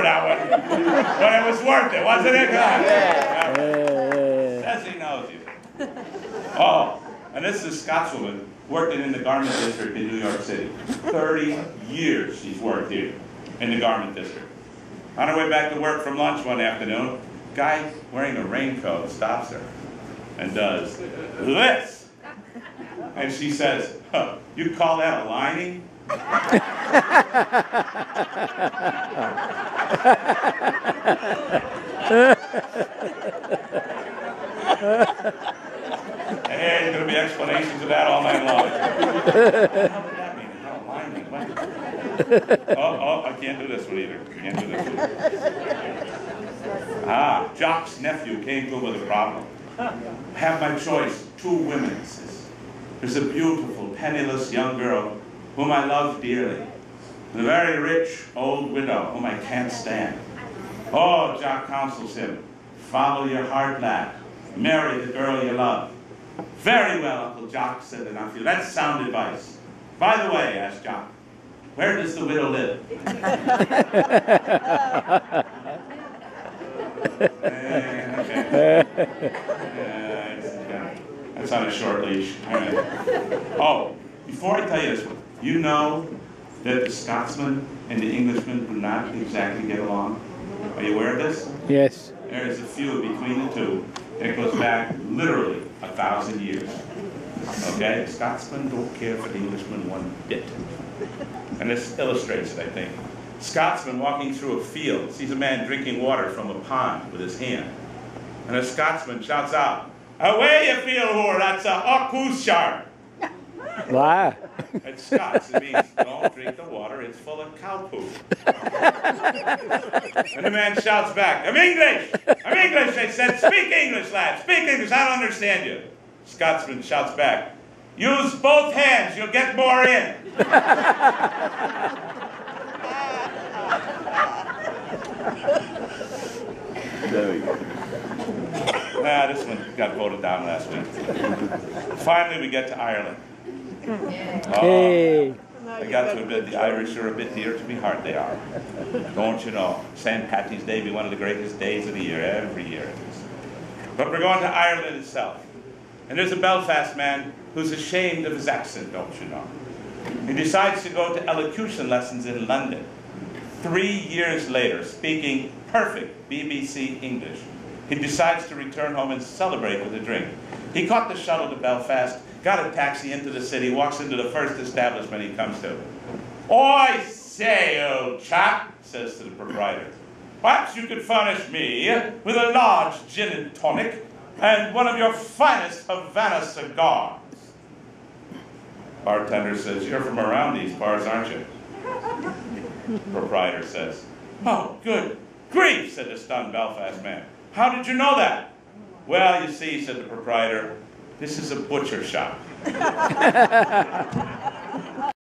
for that one. But it was worth it, wasn't it? Says he knows you. Oh, and this is a Scotswoman working in the garment district in New York City. 30 years she's worked here in the garment district. On her way back to work from lunch one afternoon, guy wearing a raincoat stops her and does this. And she says, huh, you call that a lining? Hey, there's going to be explanations of that all night long. What the hell did that mean? How lining? What? Oh, I can't do this one either. Can't do this one. Ah, Jock's nephew came to him with a problem. Have my choice, 2 women, he says. There's a beautiful, penniless young girl whom I love dearly, and a very rich old widow whom I can't stand. Oh, Jock counsels him, follow your heart, lad. Marry the girl you love. Very well, Uncle Jock, said the nephew. That's sound advice. By the way, asked Jock, where does the widow live? That's on a short leash. Oh, before I tell you this one, you know that the Scotsman and the Englishman do not exactly get along? Are you aware of this? Yes. There is a feud between the two that goes back literally 1,000 years. Okay? The Scotsmen don't care for the Englishman one bit. And this illustrates it, I think. Scotsman walking through a field sees a man drinking water from a pond with his hand. And a Scotsman shouts out, away you field whore, that's a Ockooshar. Wow. It's Scots. It means don't drink the water, it's full of cow poop. And the man shouts back, I'm English! I'm English! They said, speak English, lad! Speak English, I don't understand you. Scotsman shouts back, use both hands, you'll get more in. There we go. This one got voted down last week. Finally, we get to Ireland. Hey. I got to admit, the Irish are a bit dear to me heart, they are. Don't you know? St. Patty's Day be one of the greatest days of the year, every year it is. But we're going to Ireland itself. And there's a Belfast man who's ashamed of his accent, don't you know? He decides to go to elocution lessons in London. 3 years later, speaking perfect BBC English, he decides to return home and celebrate with a drink. He caught the shuttle to Belfast, got a taxi into the city, walks into the first establishment he comes to. I say, old chap, says to the proprietor, perhaps you could furnish me with a large gin and tonic and one of your finest Havana cigars. Bartender says, you're from around these bars, aren't you? Proprietor says, oh, good grief, said the stunned Belfast man. How did you know that? Well, you see, said the proprietor, this is a butcher shop.